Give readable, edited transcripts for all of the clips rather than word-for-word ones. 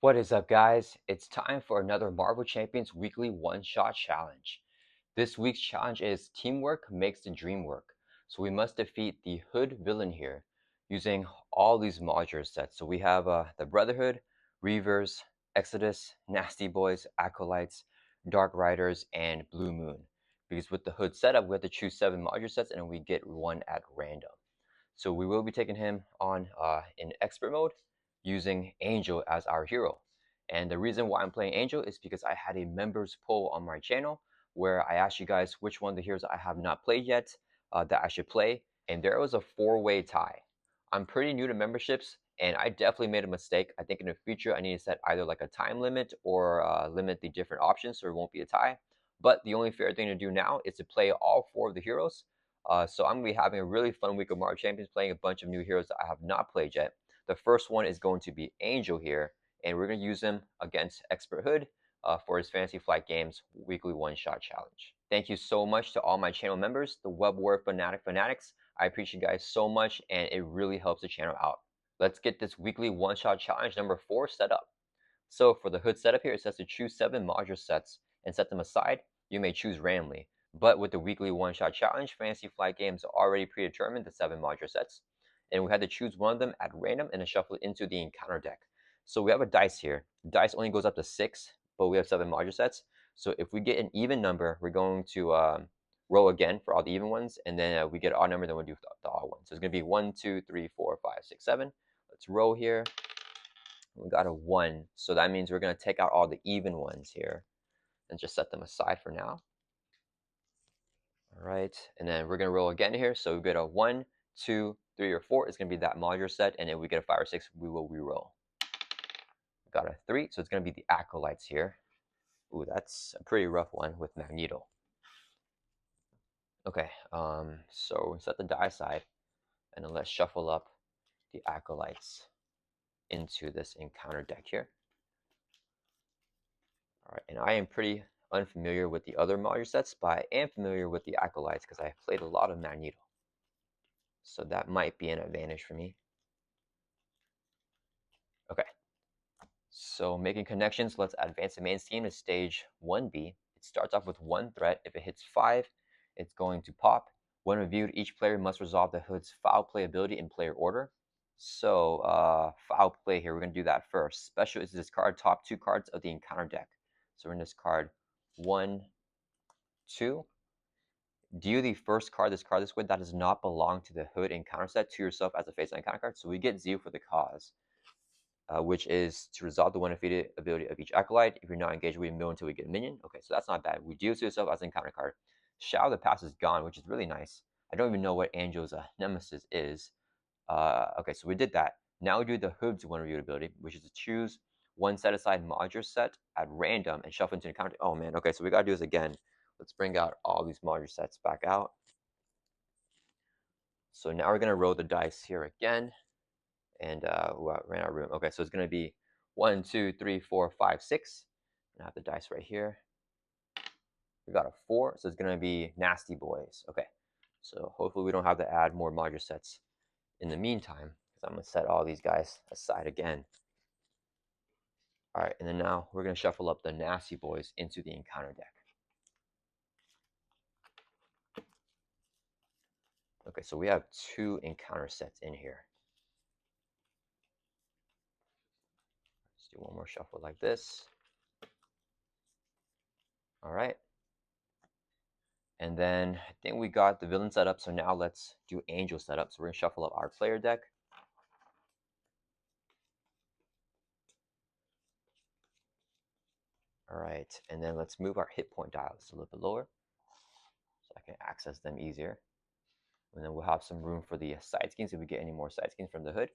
What is up, guys? It's time for another Marvel Champions weekly one-shot challenge. This week's challenge is Teamwork Makes the Dream Work. So we must defeat the Hood villain here using all these modular sets. So we have the Brotherhood, Reavers, Exodus, Nasty Boys, Acolytes, Dark Riders, and Blue Moon. Because with the Hood setup, we have to choose 7 modular sets and we get one at random. So we will be taking him on in expert mode using Angel as our hero. And the reason why I'm playing Angel is because I had a members poll on my channel where I asked you guys which one of the heroes I have not played yet that I should play. And there was a 4-way tie. I'm pretty new to memberships and I definitely made a mistake. I think in the future I need to set either like a time limit or limit the different options so it won't be a tie. But the only fair thing to do now is to play all 4 of the heroes. So I'm going to be having a really fun week of Marvel Champions, playing a bunch of new heroes that I have not played yet. The first one is going to be Angel here, and we're going to use him against Expert Hood for his Fantasy Flight Games weekly one-shot challenge. Thank you so much to all my channel members, the Web War Fanatics. I appreciate you guys so much, and it really helps the channel out. Let's get this weekly one-shot challenge number 4 set up. So for the Hood setup here, it says to choose 7 modular sets and set them aside. You may choose randomly. But with the weekly one-shot challenge, Fantasy Flight Games already predetermined the 7 modular sets. And we had to choose one of them at random and then shuffle it into the encounter deck. So we have a dice here. Dice only goes up to 6, but we have 7 modular sets. So if we get an even number, we're going to roll again for all the even ones. And then we get an odd number, then we'll do the odd one. So it's going to be 1, 2, 3, 4, 5, 6, 7. Let's roll here. We got a 1. So that means we're going to take out all the even ones here and just set them aside for now. All right, and then we're going to roll again here. So we get a 1, 2, 3, or 4. It's going to be that modular set. And if we get a 5 or 6, we will re-roll. Got a 3, so it's going to be the Acolytes here. Ooh, that's a pretty rough one with Magneto. Okay, so we set the die aside. And then let's shuffle up the Acolytes into this encounter deck here. All right, and I am pretty unfamiliar with the other modular sets, but I am familiar with the Acolytes because I played a lot of Magneto. So that might be an advantage for me. Okay. So making connections, let's advance the main team to stage 1B. It starts off with 1 threat. If it hits 5, it's going to pop. When reviewed, each player must resolve the Hood's foul play ability in player order. So foul play here, we're going to do that first. Special is to discard top 2 cards of the encounter deck. So we're going to discard 1, 2. Deal the first card discard this way that does not belong to the Hood encounter set to yourself as a face-down encounter card. So we get Zeal for the cause, which is to resolve the 1 defeated ability of each Acolyte. If you're not engaged, we mill until we get a minion. Okay, so that's not bad. We deal to yourself as an encounter card. Shadow of the Past is gone, which is really nice. I don't even know what Angel's nemesis is. Okay, so we did that. Now we do the Hood's 1 reviewed ability, which is to choose 1 set-aside modular set at random and shuffle into an encounter. Oh man, okay, so we gotta do this again. Let's bring out all these modular sets back out. So now we're gonna roll the dice here again. And I ran out of room. Okay, so it's going to be 1, 2, 3, 4, 5, 6. And I have the dice right here. We got a 4, so it's going to be Nasty Boys. Okay, so hopefully we don't have to add more modular sets in the meantime, because I'm going to set all these guys aside again. All right, and then now we're going to shuffle up the Nasty Boys into the encounter deck. Okay, so we have 2 encounter sets in here. Let's do one more shuffle like this. All right. And then I think we got the villain setup, so now let's do Angel setup. So we're going to shuffle up our player deck. All right, and then let's move our hit point dials a little bit lower so I can access them easier. And then we'll have some room for the side skins if we get any more side skins from the Hood.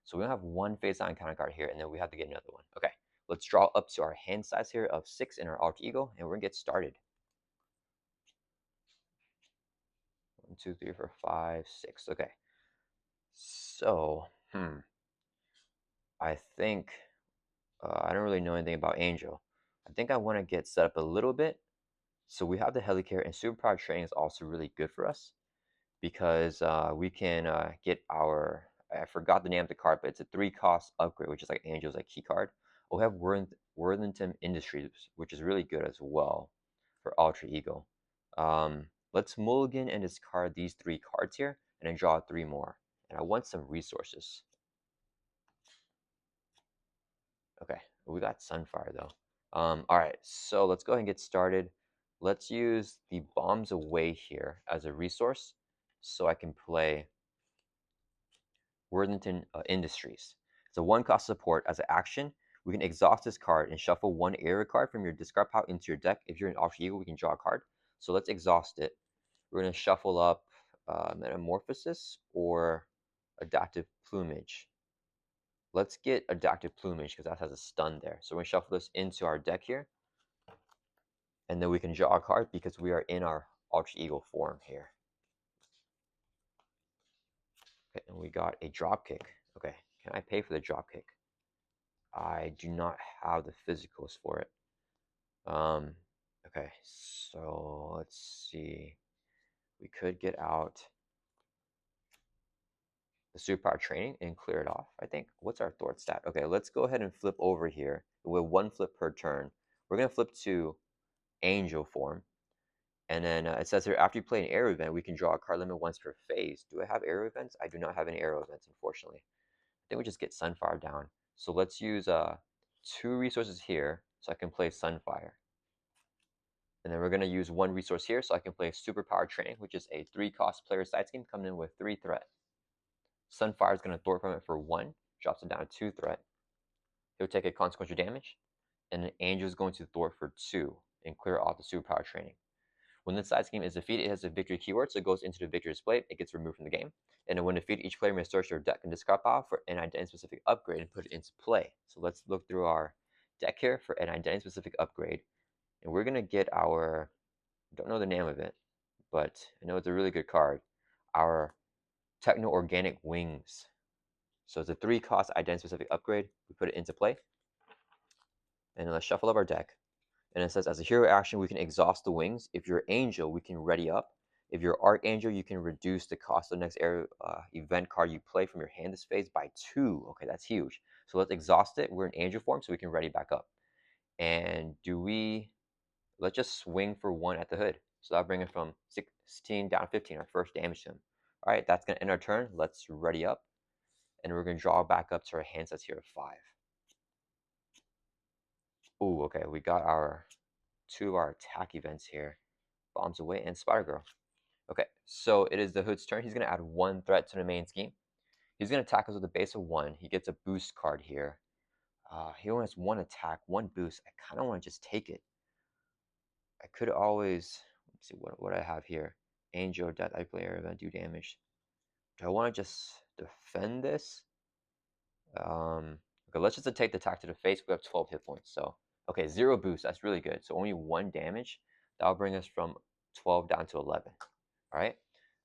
So we have 1 face-down encounter card here, and then we have to get another one. Okay, let's draw up to our hand size here of 6 in our alter ego, and we're going to get started. 1, 2, 3, 4, 5, 6. Okay. So, I think I don't really know anything about Angel. I think I want to get set up a little bit. So we have the Helicarrier, and Superpower Training is also really good for us because we can get our, I forgot the name of the card, but it's a 3-cost upgrade, which is like Angel's like key card, we have Worthington Industries, which is really good as well for Alter Ego. Let's mulligan and discard these 3 cards here, and then draw 3 more. And I want some resources. Okay, we got Sunfire though. All right, so let's go ahead and get started. Let's use the Bombs Away here as a resource, so I can play Worthington Industries. It's a 1-cost support. As an action, we can exhaust this card and shuffle 1 area card from your discard pile into your deck. If you're an Alter Ego, we can draw a card. So let's exhaust it. We're going to shuffle up Metamorphosis or Adaptive Plumage. Let's get Adaptive Plumage because that has a stun there. So we're going to shuffle this into our deck here. And then we can draw a card because we are in our Alter Ego form here. Okay, and we got a Dropkick. Okay, can I pay for the Dropkick? I do not have the physicals for it. Okay, so let's see. We could get out the superpower training and clear it off, I think. What's our Thwart stat? Okay, let's go ahead and flip over here with 1 flip per turn. We're going to flip to Angel form. And then it says here, after you play an arrow event, we can draw a card limit once per phase. Do I have arrow events? I do not have any arrow events, unfortunately. I think we just get Sunfire down. So let's use 2 resources here so I can play Sunfire. And then we're going to use 1 resource here so I can play Superpower Training, which is a 3-cost player side scheme coming in with 3 threat. Sunfire is going to thwart from it for 1, drops it down to 2 threat. He'll take a consequential damage. And then Angel is going to thwart for 2 and clear off the Superpower Training. When this side scheme is defeated, it has a victory keyword, so it goes into the victory display. It gets removed from the game. And then when defeated, each player may search their deck and discard pile for an identity-specific upgrade and put it into play. So let's look through our deck here for an identity-specific upgrade. And we're going to get our, don't know the name of it, but I know it's a really good card, our Techno-Organic Wings. So it's a 3-cost identity-specific upgrade. We put it into play. And then let's shuffle up our deck. And it says, as a hero action, we can exhaust the wings. If you're Angel, we can ready up. If you're Archangel, you can reduce the cost of the next event card you play from your hand this phase by 2. Okay, that's huge. So let's exhaust it. We're in Angel form, so we can ready back up. And let's just swing for 1 at the hood. So that'll bring it from 16 down to 15, our first damage to him. All right, that's going to end our turn. Let's ready up. And we're going to draw back up to our hand sets here of 5. Ooh, okay, we got our 2 of our attack events here. Bombs Away and Spider Girl. Okay, so it is the Hood's turn. He's going to add 1 threat to the main scheme. He's going to attack us with a base of 1. He gets a boost card here. He only has 1 attack, 1 boost. I kind of want to just take it. I could always, let's see what I have here. Angel, Death, I play area event, do damage. Do I want to just defend this? Okay, let's just take the attack to the face. We have 12 hit points. So, okay, 0 boost. That's really good. So only 1 damage. That'll bring us from 12 down to 11. All right.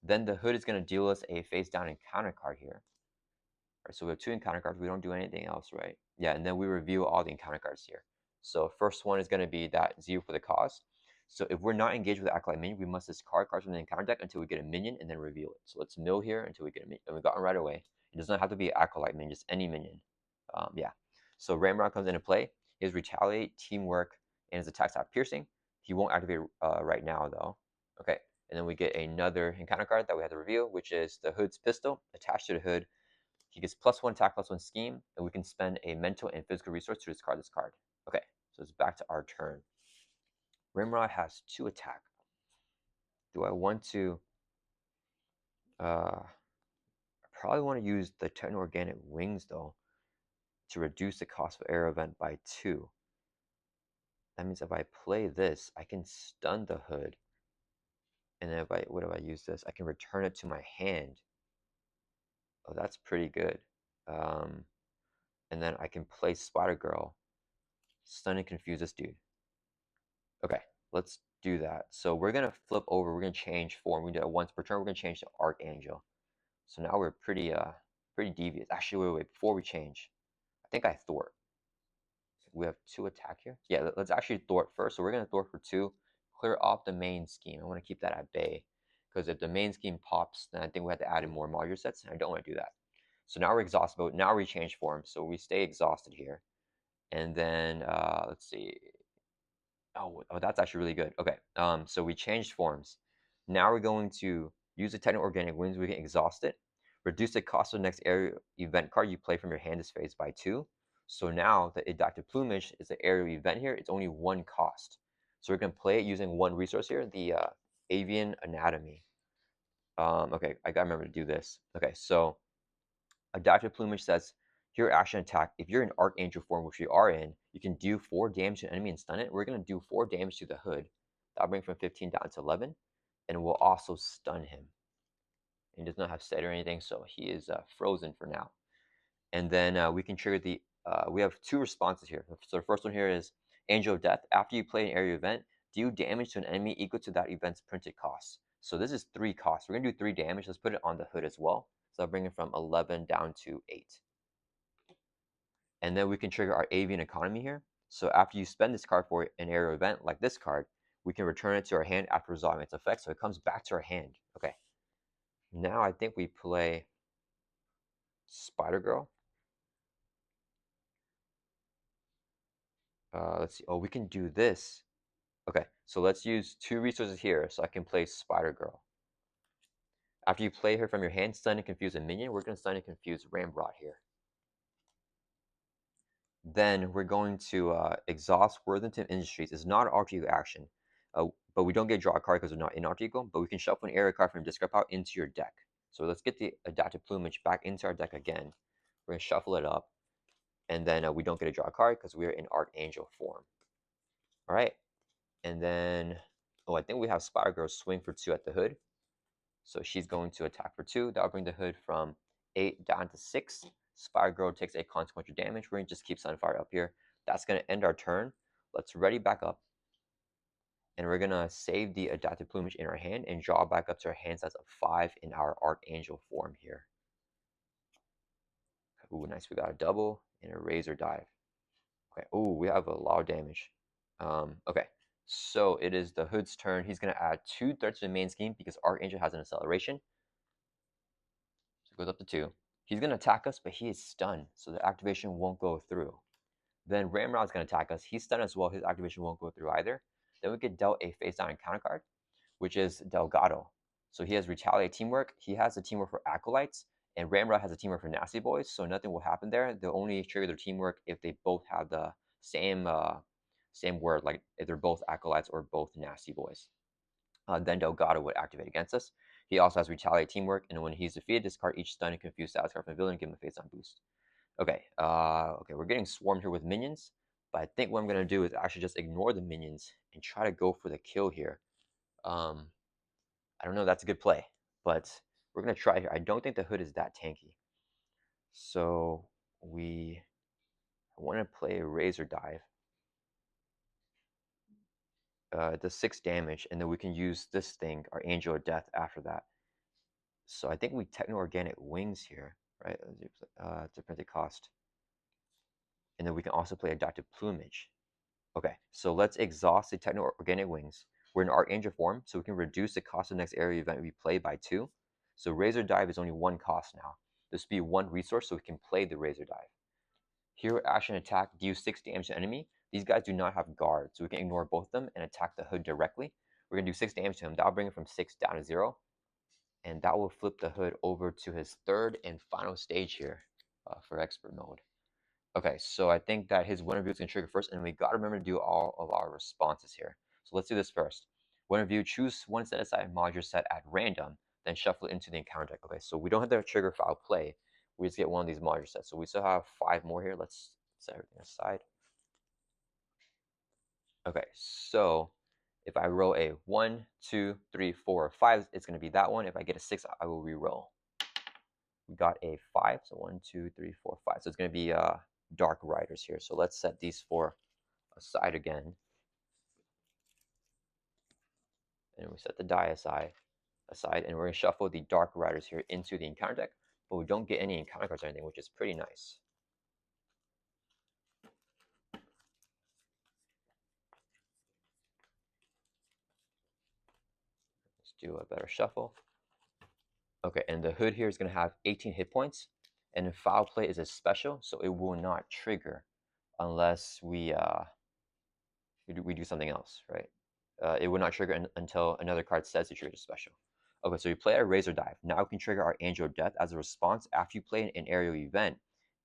Then the Hood is going to deal us a face down encounter card here. All right, so we have 2 encounter cards. We don't do anything else, right? Yeah, and then we review all the encounter cards here. So first one is going to be that Zeal for the Cause. So if we're not engaged with the Acolyte minion, we must discard cards from the encounter deck until we get a minion and then reveal it. So let's mill here until we get a minion. And we got one right away. It does not have to be an Acolyte minion, just any minion. Yeah. So Ramrod comes into play. His Retaliate, Teamwork, and his attacks have Piercing. He won't activate right now, though. Okay. And then we get another encounter card that we have to reveal, which is the Hood's Pistol. Attached to the Hood, he gets +1 attack, +1 scheme, and we can spend a mental and physical resource to discard this card. Okay, so it's back to our turn. Rimrod has 2 attack. Do I want to... I probably want to use the Techno-Organic Wings, though, to reduce the cost of Air Event by 2. That means if I play this, I can stun the Hood. And then what if I use this? I can return it to my hand. Oh, that's pretty good. And then I can play Spider Girl, stun and confuse this dude. Okay, let's do that. So we're gonna flip over. We're gonna change form. We do it once per turn. We're gonna change to Archangel. So now we're pretty devious. Actually, wait. Before we change, I think I thwart. We have 2 attack here. Yeah, let's actually thwart first. So we're gonna thwart for 2. Clear off the main scheme. I want to keep that at bay because if the main scheme pops, then I think we have to add in more modular sets, and I don't want to do that. So now we're exhausted. But now we change form, so we stay exhausted here. And then let's see. Oh, that's actually really good. Okay, so we changed forms. Now we're going to use the techno organic wings. We can exhaust it. Reduce the cost of the next area event card you play from your hand this phase by 2. So now the adaptive plumage is the area event here. It's only 1 cost. So we're going to play it using 1 resource here, the avian anatomy. Okay, I gotta remember to do this. Okay, so adaptive plumage says your action attack. If you're in Archangel form, which you are in, you can do 4 damage to an enemy and stun it. We're gonna do 4 damage to the hood. That'll bring from 15 down to 11, and we'll also stun him. He does not have set or anything, so he is frozen for now. And then we can trigger the. We have 2 responses here. So the first one here is Angel of Death. After you play an area event, do damage to an enemy equal to that event's printed cost. So this is 3 costs. We're gonna do 3 damage. Let's put it on the hood as well. So I'll bring it from 11 down to 8. And then we can trigger our avian economy here. So after you spend this card for an area event like this card, we can return it to our hand after resolving its effect. So it comes back to our hand. Okay. Now I think we play Spider Girl. Let's see. Oh, we can do this. Okay, so let's use 2 resources here so I can play Spider Girl. After you play her from your hand, stun and confuse a minion, we're going to stun and confuse Ramrod here. Then we're going to exhaust Worthington Industries. It's not an alter ego action, but we don't get draw a card because we're not in alter ego, but we can shuffle an area card from your discard pile into your deck. So let's get the adaptive plumage back into our deck again. We're going to shuffle it up, and then we don't get a draw card because we're in Archangel form. All right, and then, oh, I think we have Spider Girl swing for 2 at the hood. So she's going to attack for 2. That'll bring the hood from 8 down to 6. Spire Girl takes a consequential damage. We're going to just keep Sunfire up here. That's going to end our turn. Let's ready back up. And we're going to save the adaptive plumage in our hand and draw back up to our hand size of 5 in our Archangel form here. Ooh, nice. We got a double and a razor dive. Okay. Ooh, we have a lot of damage. Okay. So it is the hood's turn. He's going to add 2 threats to the main scheme because Archangel has an acceleration. So it goes up to 2. He's going to attack us, but he is stunned, so the activation won't go through. Then Ramrod's going to attack us. He's stunned as well. His activation won't go through either. Then we get dealt a face-down encounter card, which is Delgado. So he has Retaliate Teamwork. He has a teamwork for Acolytes, and Ramrod has a teamwork for Nasty Boys, so nothing will happen there. They'll only trigger their teamwork if they both have the same word, like if they're both Acolytes or both Nasty Boys. Then Delgado would activate against us. He also has Retaliate Teamwork, and when he's defeated, discard each stun and confused status card from the villain and give him a face-on boost. Okay, okay, we're getting swarmed here with minions, but I think what I'm going to do is actually just ignore the minions and try to go for the kill here. I don't know if that's a good play, but we're going to try here. I don't think the hood is that tanky. So I want to play a Razor Dive. It does 6 damage, and then we can use this thing, our Angel of Death, after that. So I think we techno-organic wings here, right? It's a printed cost. And then we can also play adaptive plumage. Okay, so let's exhaust the techno-organic wings. We're in Archangel form, so we can reduce the cost of the next area event we play by 2. So Razor Dive is only 1 cost now. This will be 1 resource, so we can play the Razor Dive. Hero Action Attack deals 6 damage to enemy. These guys do not have guard, so we can ignore both of them and attack the hood directly. We're going to do 6 damage to him. That'll bring him from 6 down to 0. And that will flip the hood over to his 3rd and final stage here for expert mode. Okay, so I think that his Winter View is going to trigger first, and we got to remember to do all of our responses here. So let's do this first. Winter View, choose 1 set aside modular set at random, then shuffle it into the encounter deck. Okay, so we don't have to trigger foul play. We just get 1 of these modular sets. So we still have 5 more here. Let's set everything aside. Okay, so if I roll a 1, 2, 3, 4, 5, it's going to be that one. If I get a 6, I will re-roll. We got a 5, so 1, 2, 3, 4, 5. So it's going to be Dark Riders here. So let's set these 4 aside again. And we set the die aside, and we're going to shuffle the Dark Riders here into the encounter deck, but we don't get any encounter cards or anything, which is pretty nice. Let's do a better shuffle. Okay, and the hood here is going to have 18 hit points, and Foul Play is a special, so it will not trigger unless we do something else, right? It would not trigger until another card says to trigger special. Okay, so you play a Razor Dive. Now we can trigger our Angel of Death as a response after you play an aerial event.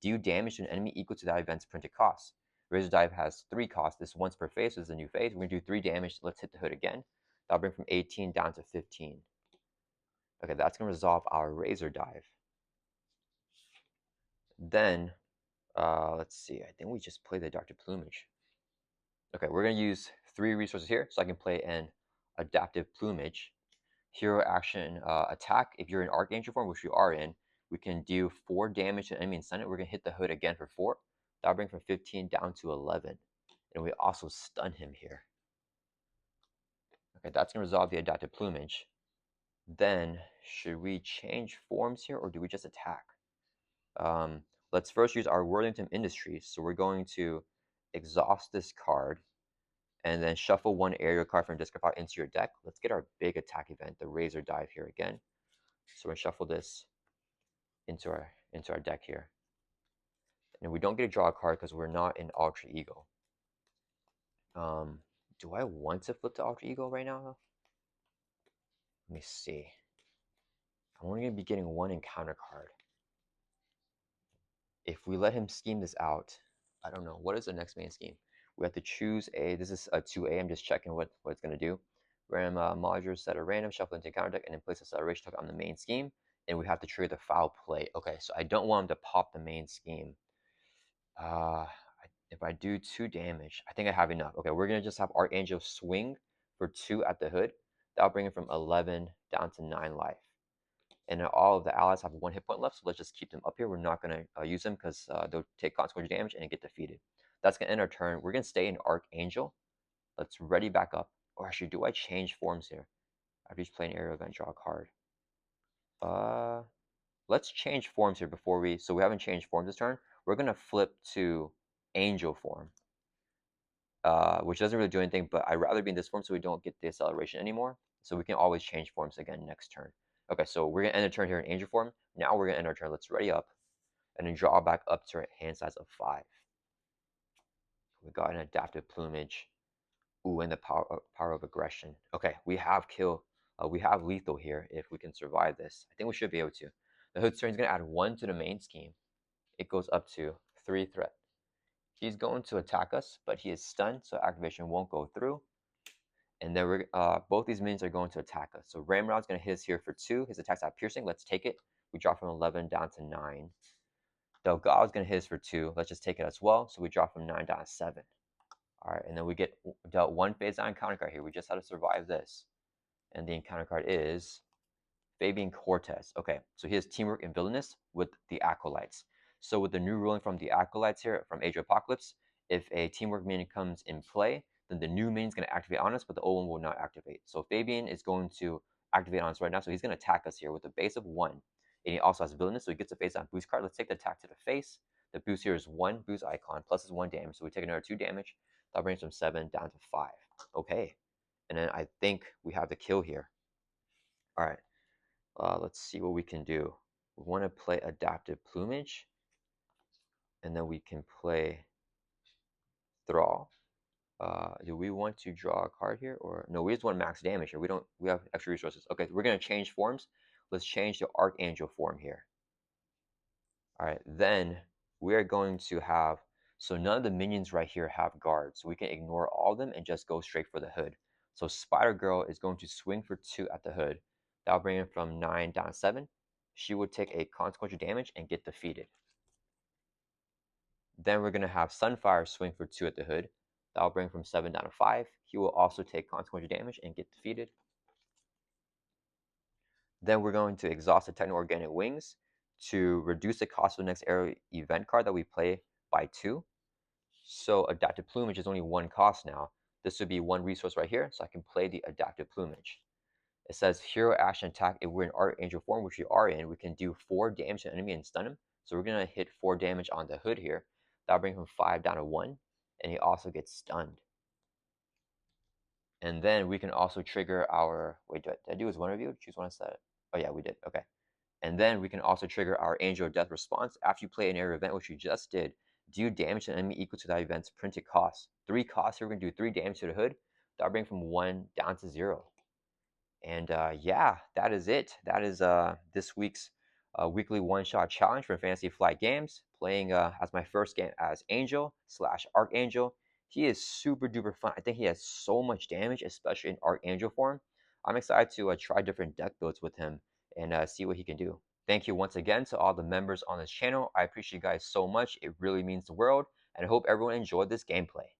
Do damage to an enemy equal to that event's printed cost. Razor Dive has 3 costs. This once per phase, so this is a new phase. We're going to do 3 damage. Let's hit the hood again. That'll bring from 18 down to 15. Okay, that's going to resolve our Razor Dive. Then, let's see. I think we just play the Dr. Plumage. Okay, we're going to use 3 resources here, so I can play an Adaptive Plumage. Hero action attack. If you're in Archangel form, which you are in, we can do 4 damage to an enemy and stun it. We're going to hit the hood again for 4. That'll bring from 15 down to 11. And we also stun him here. Okay, that's going to resolve the Adaptive Plumage. Then, should we change forms here, or do we just attack? Let's first use our Worthington Industries. So we're going to exhaust this card, and then shuffle 1 aerial card from discard pile into your deck. Let's get our big attack event, the Razor Dive here again. So we're going to shuffle this into our deck here. And we don't get to draw a card because we're not in Alter Ego. Do I want to flip to Alter Ego right now, though? Let me see. I'm only going to be getting 1 encounter card. If we let him scheme this out, I don't know. What is the next main scheme? We have to choose a, this is a 2A. I'm just checking what it's going to do. Random modular set at random, shuffle into encounter deck, and then place a acceleration token on the main scheme. And we have to trigger the foul play. Okay, so I don't want him to pop the main scheme. If I do 2 damage, I think I have enough. Okay, we're going to just have Archangel swing for 2 at the hood. That'll bring it from 11 down to 9 life. And all of the allies have 1 hit point left, so let's just keep them up here. We're not going to use them because they'll take consequential damage and get defeated. That's going to end our turn. We're going to stay in Archangel. Let's ready back up. Or actually, do I change forms here? After each play an aerial event, draw a card. Let's change forms here before we... So we haven't changed forms this turn. We're going to flip to Angel form. Which doesn't really do anything, but I'd rather be in this form so we don't get the acceleration anymore. So we can always change forms again next turn. Okay, so we're going to end the turn here in Angel form. Now we're going to end our turn. Let's ready up. And then draw back up to our hand size of 5. We got an Adaptive Plumage. Ooh, and the power of aggression. Okay, we have kill. We have lethal here if we can survive this. I think we should be able to. The hood's turn is going to add 1 to the main scheme. It goes up to 3 threat. He's going to attack us, but he is stunned, so activation won't go through. And then we're both these minions are going to attack us. So Ramrod's going to hit us here for 2. His attacks have piercing. Let's take it. We drop from 11 down to 9. Delgado's going to hit us for 2. Let's just take it as well. So we drop from 9 down to 7. All right, and then we get dealt 1 phase down encounter card here. We just had to survive this. And the encounter card is Fabian Cortez. Okay, so he has Teamwork and Villainous with the Acolytes. So with the new ruling from the Acolytes here, from Age of Apocalypse, if a Teamwork minion comes in play, then the new minion is going to activate on us, but the old one will not activate. So Fabian is going to activate on us right now, so he's going to attack us here with a base of 1. And he also has Villainous, so he gets a face on boost card. Let's take the attack to the face. The boost here is 1 boost icon, plus is 1 damage, so we take another 2 damage. That brings from 7 down to 5. Okay, and then I think we have the kill here. All right. Let's see what we can do. We want to play Adaptive Plumage, and then we can play Thrall. Do we want to draw a card here, or no? We just want max damage here. We have extra resources. Okay, we're gonna change forms. Let's change to Archangel form here. All right, then we are going to have, so none of the minions right here have guards, so we can ignore all of them and just go straight for the hood. So Spider Girl is going to swing for 2 at the hood. That'll bring him from 9 down to 7. She would take a consequential damage and get defeated. Then we're going to have Sunfire swing for 2 at the hood. That'll bring from 7 down to 5. He will also take consequential damage and get defeated. Then we're going to exhaust the Techno-Organic Wings to reduce the cost of the next aerial event card that we play by 2. So Adaptive Plumage is only 1 cost now. This would be 1 resource right here, so I can play the Adaptive Plumage. It says Hero Action Attack. If we're in Archangel form, which we are in, we can do 4 damage to an enemy and stun him. So we're going to hit 4 damage on the hood here. That'll bring him 5 down to 1, and he also gets stunned. And then we can also trigger our... Wait, did I do as one review? Choose one instead. Oh yeah, we did. Okay. And then we can also trigger our Angel of Death response. After you play an area event, which you just did, Do damage to an enemy equal to that event's printed cost. 3 costs, here we're going to do 3 damage to the hood. That'll bring from 1 down to 0. And yeah, that is it. That is this week's weekly one-shot challenge for Fantasy Flight Games. Playing as my first game as Angel / Archangel. He is super duper fun. I think he has so much damage, especially in Archangel form. I'm excited to try different deck builds with him and see what he can do. Thank you once again to all the members on this channel. I appreciate you guys so much. It really means the world. And I hope everyone enjoyed this gameplay.